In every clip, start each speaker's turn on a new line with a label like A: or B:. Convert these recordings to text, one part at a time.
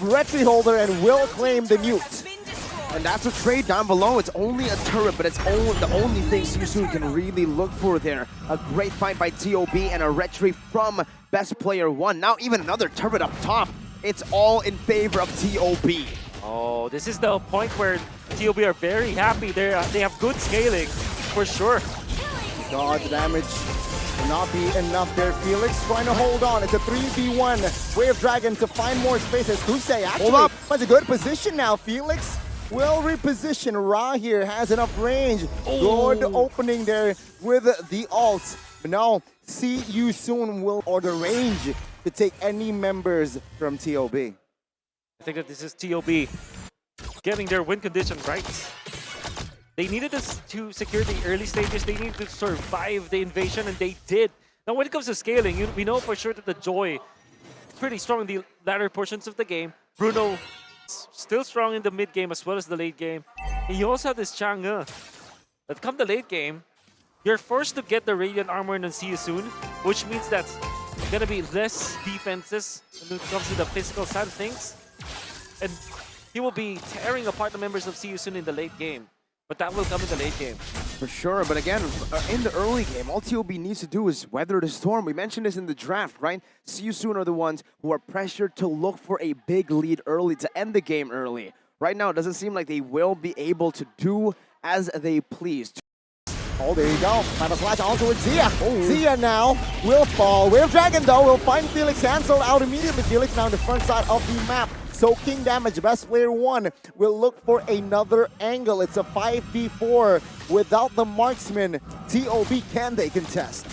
A: Retry holder and will claim the mute.
B: And that's a trade down below. It's only a turret, but it's the only thing Siusun can really look for there. A great fight by TOB and a retry from Best Player 1. Now even another turret up top. It's all in favor of TOB.
C: Oh, this is the point where TOB are very happy. They have good scaling, for sure.
A: God, the damage will not be enough there. Felix trying to hold on. It's a 3v1. Wave Dragon to find more spaces. Kusei actually finds a good position now. Felix will reposition. Ra here has enough range. Good opening there with the ult. But now, Siusun will order range to take any members from TOB.
C: I think that this is TOB getting their win condition right. They needed us to secure the early stages. They needed to survive the invasion, and they did. Now, when it comes to scaling, we know for sure that the Joy is pretty strong in the latter portions of the game. Bruno still strong in the mid game as well as the late game. And you also have this Chang'e. But come the late game, you're forced to get the Radiant Armor on Siusun, which means that going to be less defenses when it comes to the physical side of things. And he will be tearing apart the members of Siusun in the late game. But that will come in the late game.
B: For sure, but again, in the early game, all TOB needs to do is weather the storm. We mentioned this in the draft, right? Siusun are the ones who are pressured to look for a big lead early, to end the game early. Right now, it doesn't seem like they will be able to do as they please.
A: Oh, there you go. Final slash on towards Zia. Zia now will fall. Wave Dragon, though, will find Felix cancelled out immediately. Felix now on the front side of the map. Soaking damage. Best Player 1 will look for another angle. It's a 5v4 without the marksman. TOB, can they contest?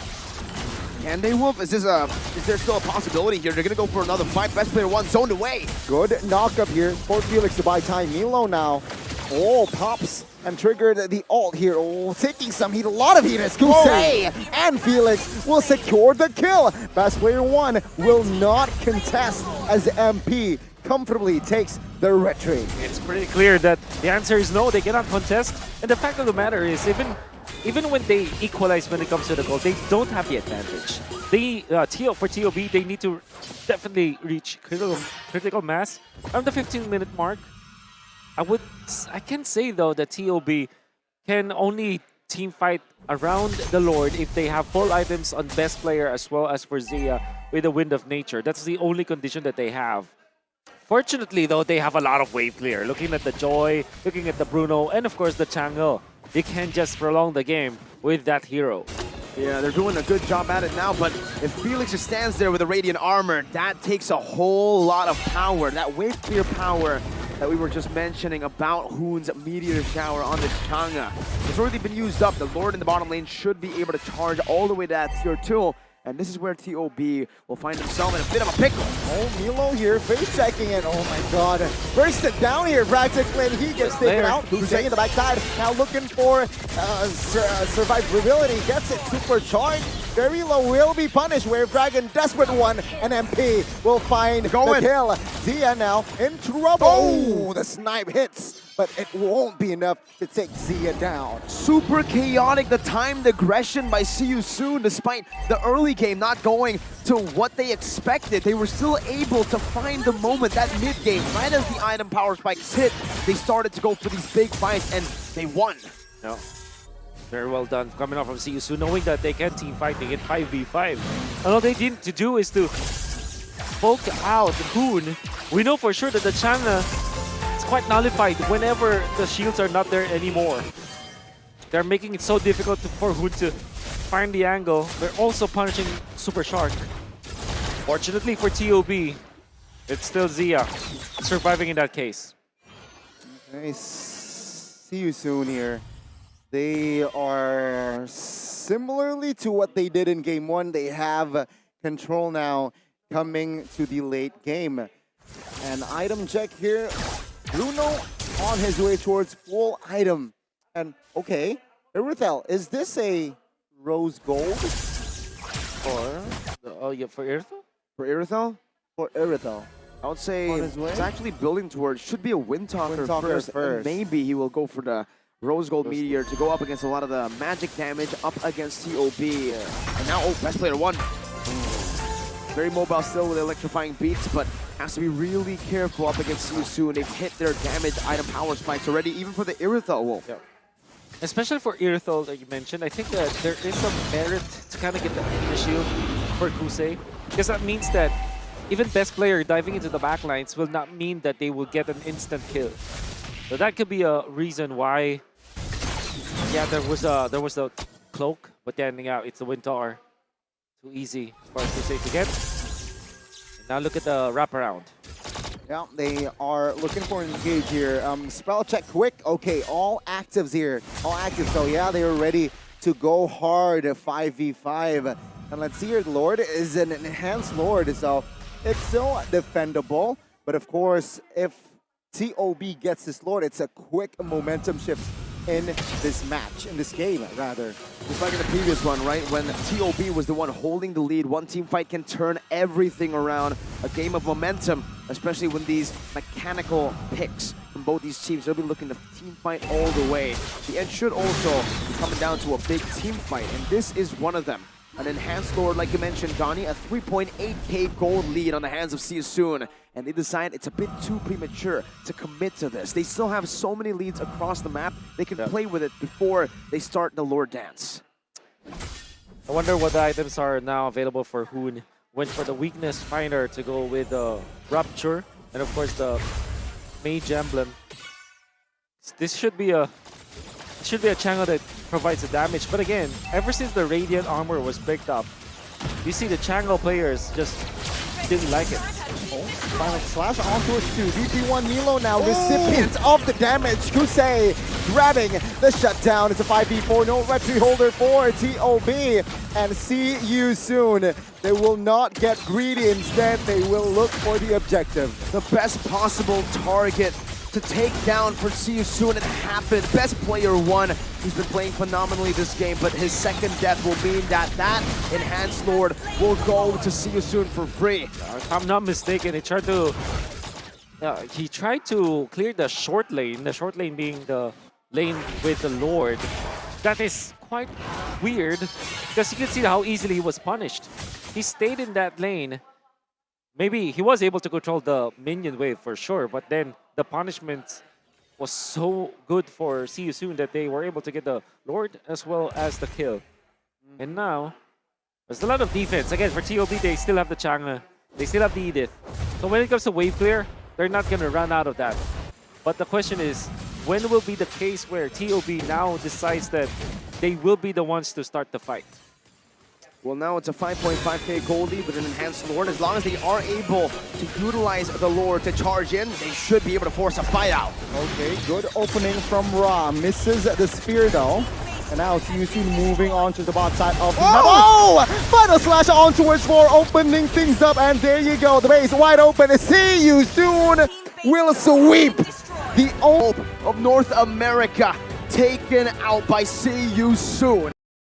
B: Can they, Wolf? Is there still a possibility here? They're going to go for another fight. Best Player 1 zoned away.
A: Good knock-up here for Felix to buy time. Milo now. Oh, pops and triggered the ult here. Oh, taking some heat, a lot of heat as Kusei and Felix will secure the kill. Best Player 1 will not contest as MP comfortably takes the retry.
C: It's pretty clear that the answer is no, they cannot contest. And the fact of the matter is, even when they equalize when it comes to the goal, they don't have the advantage. For TOB, they need to definitely reach critical mass around the 15-minute mark. I can say though that TOB can only team fight around the Lord if they have full items on Best Player as well as for Zia with the Wind of Nature. That's the only condition that they have. Fortunately though, they have a lot of wave clear. Looking at the Joy, looking at the Bruno, and of course the Chang'e. They can just prolong the game with that hero.
B: Yeah, they're doing a good job at it now, but if Felix just stands there with a Radiant Armor, that takes a whole lot of power. That wave clear power that we were just mentioning about Hoon's Meteor Shower on this Chang'e. It's already been used up. The Lord in the bottom lane should be able to charge all the way to that tier 2. And this is where TOB will find himself in a bit of a pickle.
A: Oh, Milo here, face checking it. Oh my god. Burst it down here, practically. He gets taken out. Kusei in the backside. Now looking for survivability. Gets it supercharged. Very low will be punished. Wave Dragon, desperate one. And MP will find the kill. Zia now in trouble. Oh, the snipe hits. But it won't be enough to take Zia down.
B: Super chaotic, the timed aggression by Siusun, despite the early game not going to what they expected. They were still able to find the moment, that mid-game, right as the item power spikes hit, they started to go for these big fights, and they won.
C: No. Very well done coming off from Siusun, knowing that they can team fight, they get 5v5. And all they need to do is to poke out Hoon. We know for sure that the Chang'e quite nullified whenever the shields are not there anymore. They're making it so difficult for Hoon to find the angle. They're also punishing Super Shark. Fortunately for TOB, it's still Zia surviving in that case.
A: Nice. See you soon here. They are similarly to what they did in Game 1. They have control now coming to the late game. An item check here. Bruno on his way towards full item. And okay, Irithel, is this a rose gold?
C: Oh yeah, for Irithel?
B: For Irithel?
A: For Irithel.
B: I would say it's actually building towards, should be a Windtalker first. And maybe he will go for the Rose Gold Meteor to go up against a lot of the magic damage up against TOB. And now, Best Player 1. Very mobile still with electrifying beats, but has to be really careful up against See You Soon. They've hit their damage item power spikes already, even for the Irithel Wolf.
C: Yep. Especially for Irithel that you mentioned, I think that there is some merit to kind of get the shield for Kusei. Because that means that even best player diving into the backlines will not mean that they will get an instant kill. So that could be a reason why, yeah, there was a cloak, but then yeah, it's the Wintar. Too easy for Kusei to get. And now look at the wraparound.
A: Yeah, they are looking for an engage here. Spell check quick. Okay, all actives here. All active. So yeah, they are ready to go hard 5v5. And let's see here, Lord is an enhanced Lord. So it's still defendable. But of course, if TOB gets this Lord, it's a quick momentum shift in this match, in this game, rather.
B: Just like in the previous one, right? When TOB was the one holding the lead, one team fight can turn everything around. A game of momentum, especially when these mechanical picks from both these teams, they'll be looking to team fight all the way. The end should also be coming down to a big team fight, and this is one of them. An enhanced Lord, like you mentioned, Donnie, a 3.8k gold lead on the hands of See You Soon. And they decide it's a bit too premature to commit to this. They still have so many leads across the map. They can play with it before they start the Lord Dance.
C: I wonder what the items are now available for Hoon. Went for the Weakness Finder to go with the Rupture. And of course the Mage Emblem. This should be a channel that provides the damage. But again, ever since the Radiant Armor was picked up, you see the Chango players just didn't like it.
A: Final slash onto 2. VP1 Milo now, recipient of the damage. Kusei grabbing the shutdown. It's a 5v4, no retry holder for TOB. And See You Soon. They will not get greedy. Instead, they will look for the objective.
B: The best possible target to take down for See You Soon. It happened. Best player won. He's been playing phenomenally this game, but his second death will mean that enhanced Lord will go to See You Soon for free.
C: If I'm not mistaken, he tried to clear the short lane being the lane with the Lord. That is quite weird, because you can see how easily he was punished. He stayed in that lane. Maybe he was able to control the minion wave for sure, but then the punishment was so good for See You Soon that they were able to get the Lord as well as the kill. And now, there's a lot of defense. Again, for TOB, they still have the Chang'e. They still have the Edith. So when it comes to wave clear, they're not going to run out of that. But the question is, when will be the case where TOB now decides that they will be the ones to start the fight?
B: Well, now it's a 5.5k gold lead with an enhanced Lord. As long as they are able to utilize the Lord to charge in, they should be able to force a fight out.
A: Okay, good opening from Ra. Misses the spear though. And now See You Soon moving on to the bot side of the map. Oh! Final slash on towards 4, opening things up. And there you go. The base wide open. See You Soon will sweep the
B: hope of North America, taken out by See You Soon.